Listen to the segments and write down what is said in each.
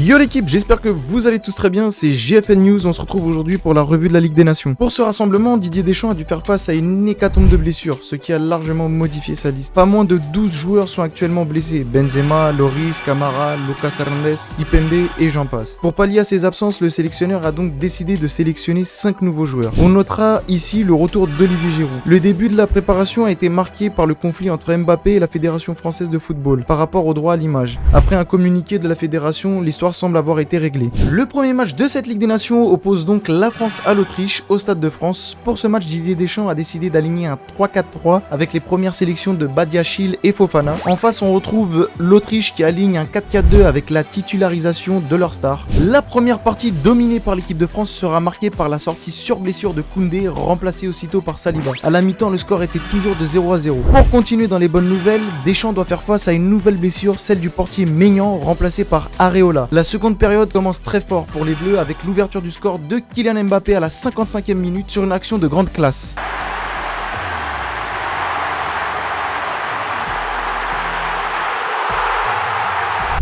Yo l'équipe, j'espère que vous allez tous très bien, c'est JFN News, on se retrouve aujourd'hui pour la revue de la Ligue des Nations. Pour ce rassemblement, Didier Deschamps a dû faire face à une hécatombe de blessures, ce qui a largement modifié sa liste. Pas moins de 12 joueurs sont actuellement blessés, Benzema, Lloris, Camara, Lucas Hernandez, Kimpembe et j'en passe. Pour pallier à ces absences, le sélectionneur a donc décidé de sélectionner 5 nouveaux joueurs. On notera ici le retour d'Olivier Giroud. Le début de la préparation a été marqué par le conflit entre Mbappé et la Fédération française de football, par rapport au droit à l'image. Après un communiqué de la fédération, l'histoire semble avoir été réglée. Le premier match de cette Ligue des Nations oppose donc la France à l'Autriche au Stade de France. Pour ce match, Didier Deschamps a décidé d'aligner un 3-4-3 avec les premières sélections de Badiachil et Fofana. En face, on retrouve l'Autriche qui aligne un 4-4-2 avec la titularisation de leur star. La première partie dominée par l'équipe de France sera marquée par la sortie sur blessure de Koundé, remplacé aussitôt par Saliba. À la mi-temps, le score était toujours de 0-0. Pour continuer dans les bonnes nouvelles, Deschamps doit faire face à une nouvelle blessure, celle du portier Maignan, remplacé par Areola. La seconde période commence très fort pour les Bleus avec l'ouverture du score de Kylian Mbappé à la 55e minute sur une action de grande classe.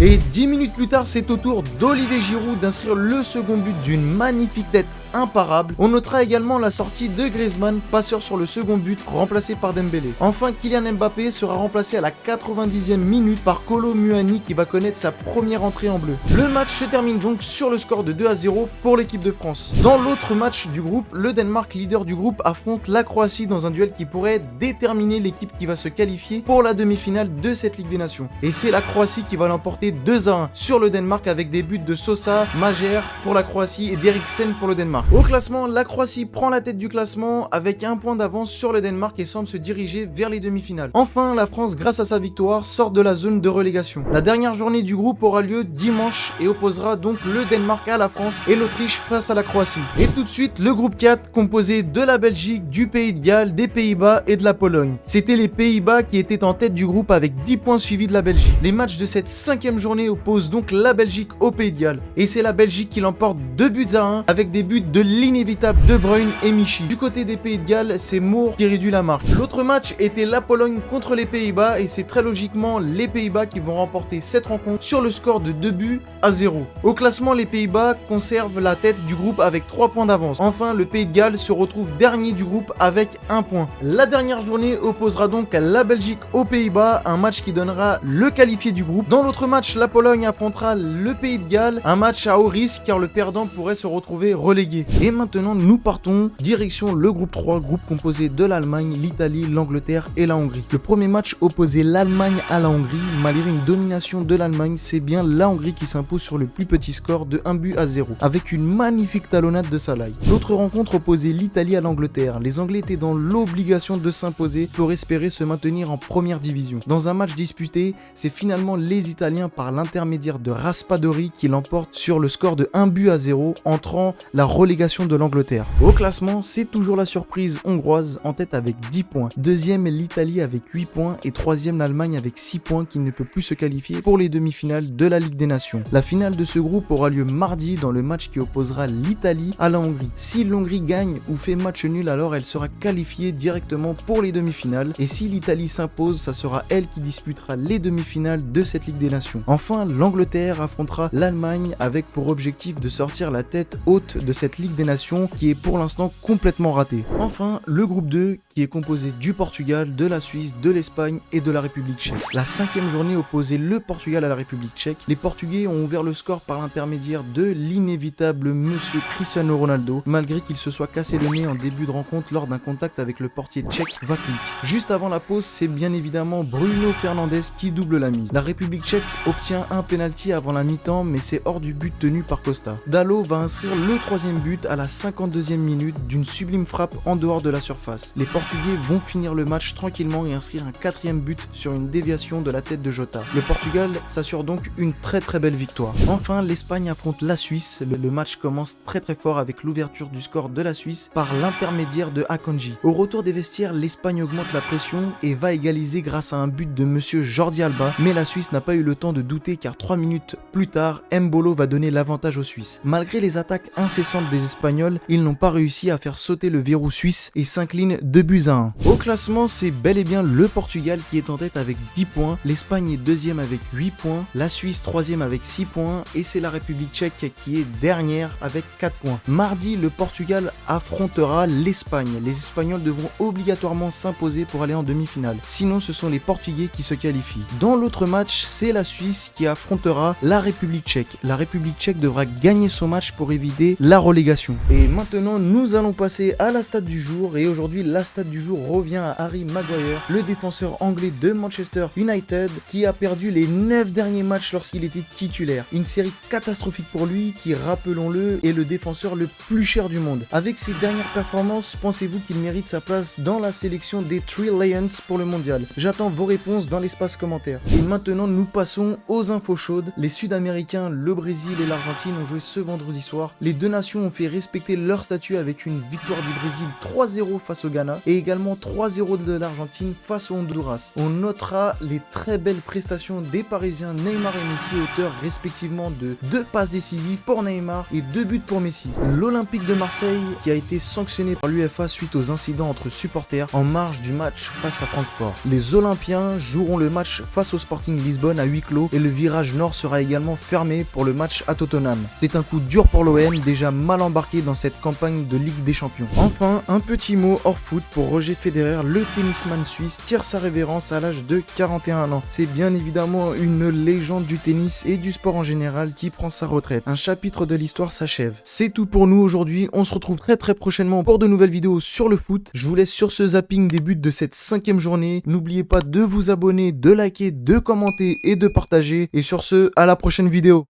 Et 10 minutes plus tard, c'est au tour d'Olivier Giroud d'inscrire le second but d'une magnifique tête imparable. On notera également la sortie de Griezmann, passeur sur le second but, remplacé par Dembélé. Enfin, Kylian Mbappé sera remplacé à la 90e minute par Kolo Muani qui va connaître sa première entrée en bleu. Le match se termine donc sur le score de 2-0 pour l'équipe de France. Dans l'autre match du groupe, le Danemark, leader du groupe, affronte la Croatie dans un duel qui pourrait déterminer l'équipe qui va se qualifier pour la demi-finale de cette Ligue des Nations. Et c'est la Croatie qui va l'emporter 2-1 sur le Danemark avec des buts de Sosa, Majer pour la Croatie et d'Eriksen pour le Danemark. Au classement, la Croatie prend la tête du classement avec un point d'avance sur le Danemark et semble se diriger vers les demi-finales. Enfin, la France, grâce à sa victoire, sort de la zone de relégation. La dernière journée du groupe aura lieu dimanche et opposera donc le Danemark à la France et l'Autriche face à la Croatie. Et tout de suite, le groupe 4 composé de la Belgique, du Pays de Galles, des Pays-Bas et de la Pologne. C'était les Pays-Bas qui étaient en tête du groupe avec 10 points suivis de la Belgique. Les matchs de cette 5e journée opposent donc la Belgique au Pays de Galles. Et c'est la Belgique qui l'emporte 2-1 avec des buts de l'inévitable De Bruyne et Michy. Du côté des Pays de Galles, c'est Moore qui réduit la marque. L'autre match était la Pologne contre les Pays-Bas et c'est très logiquement les Pays-Bas qui vont remporter cette rencontre sur le score de 2-0. Au classement, les Pays-Bas conservent la tête du groupe avec 3 points d'avance. Enfin, le Pays de Galles se retrouve dernier du groupe avec 1 point. La dernière journée opposera donc la Belgique aux Pays-Bas, un match qui donnera le qualifié du groupe. Dans l'autre match, la Pologne affrontera le Pays de Galles, un match à haut risque car le perdant pourrait se retrouver relégué. Et maintenant, nous partons direction le groupe 3, groupe composé de l'Allemagne, l'Italie, l'Angleterre et la Hongrie. Le premier match opposait l'Allemagne à la Hongrie. Malgré une domination de l'Allemagne, c'est bien la Hongrie qui s'impose sur le plus petit score de 1-0, avec une magnifique talonnade de Salah. L'autre rencontre opposait l'Italie à l'Angleterre. Les Anglais étaient dans l'obligation de s'imposer pour espérer se maintenir en première division. Dans un match disputé, c'est finalement les Italiens par l'intermédiaire de Raspadori qui l'emportent sur le score de 1-0, entrant la relégation de l'Angleterre. Au classement, c'est toujours la surprise hongroise en tête avec 10 points. Deuxième, l'Italie avec 8 points et troisième, l'Allemagne avec 6 points qui ne peut plus se qualifier pour les demi-finales de la Ligue des Nations. La finale de ce groupe aura lieu mardi dans le match qui opposera l'Italie à la Hongrie. Si l'Hongrie gagne ou fait match nul, alors elle sera qualifiée directement pour les demi-finales et si l'Italie s'impose, ça sera elle qui disputera les demi-finales de cette Ligue des Nations. Enfin, l'Angleterre affrontera l'Allemagne avec pour objectif de sortir la tête haute de cette Ligue des Nations qui est pour l'instant complètement ratée. Enfin, le groupe 2 qui est composé du Portugal, de la Suisse, de l'Espagne et de la République tchèque. La 5e journée opposait le Portugal à la République tchèque. Les Portugais ont ouvert le score par l'intermédiaire de l'inévitable monsieur Cristiano Ronaldo, malgré qu'il se soit cassé le nez en début de rencontre lors d'un contact avec le portier tchèque Vaklik. Juste avant la pause, c'est bien évidemment Bruno Fernandes qui double la mise. La République tchèque obtient un pénalty avant la mi-temps, mais c'est hors du but tenu par Costa. Dalot va inscrire le 3e but à la 52e minute d'une sublime frappe en dehors de la surface. Les Portugais vont finir le match tranquillement et inscrire un 4e but sur une déviation de la tête de Jota. Le Portugal s'assure donc une très belle victoire. Enfin, l'Espagne affronte la Suisse. Le match commence très fort avec l'ouverture du score de la Suisse par l'intermédiaire de Akanji. Au retour des vestiaires, l'Espagne augmente la pression et va égaliser grâce à un but de monsieur Jordi Alba, mais la Suisse n'a pas eu le temps de douter car 3 minutes plus tard, Mbolo va donner l'avantage aux Suisses. Malgré les attaques incessantes des Espagnols, ils n'ont pas réussi à faire sauter le verrou suisse et s'inclinent 2 buts à 1. Au classement, c'est bel et bien le Portugal qui est en tête avec 10 points, l'Espagne est deuxième avec 8 points, la Suisse troisième avec 6 points et c'est la République tchèque qui est dernière avec 4 points. Mardi, le Portugal affrontera l'Espagne. Les Espagnols devront obligatoirement s'imposer pour aller en demi-finale. Sinon, ce sont les Portugais qui se qualifient. Dans l'autre match, c'est la Suisse qui affrontera la République tchèque. La République tchèque devra gagner son match pour éviter la relégation. Et maintenant, nous allons passer à la stat du jour. Et aujourd'hui, la stat du jour revient à Harry Maguire, le défenseur anglais de Manchester United, qui a perdu les 9 derniers matchs lorsqu'il était titulaire. Une série catastrophique pour lui, qui, rappelons-le, est le défenseur le plus cher du monde. Avec ses dernières performances, pensez-vous qu'il mérite sa place dans la sélection des Three Lions pour le mondial? J'attends vos réponses dans l'espace commentaire. Et maintenant, nous passons aux infos chaudes. Les Sud-Américains, le Brésil et l'Argentine ont joué ce vendredi soir. Les deux nations ont fait respecter leur statut avec une victoire du Brésil 3-0 face au Ghana et également 3-0 de l'Argentine face au Honduras. On notera les très belles prestations des Parisiens Neymar et Messi, auteurs respectivement de 2 passes décisives pour Neymar et 2 buts pour Messi. L'Olympique de Marseille qui a été sanctionné par l'UEFA suite aux incidents entre supporters en marge du match face à Francfort. Les Olympiens joueront le match face au Sporting Lisbonne à huis clos et le virage nord sera également fermé pour le match à Tottenham. C'est un coup dur pour l'OM, déjà mal embarqué dans cette campagne de Ligue des Champions. Enfin, un petit mot hors foot pour Roger Federer, le tennisman suisse tire sa révérence à l'âge de 41 ans. C'est bien évidemment une légende du tennis et du sport en général qui prend sa retraite. Un chapitre de l'histoire s'achève. C'est tout pour nous aujourd'hui, on se retrouve très prochainement pour de nouvelles vidéos sur le foot. Je vous laisse sur ce zapping des buts de cette 5e journée. N'oubliez pas de vous abonner, de liker, de commenter et de partager. Et sur ce, à la prochaine vidéo.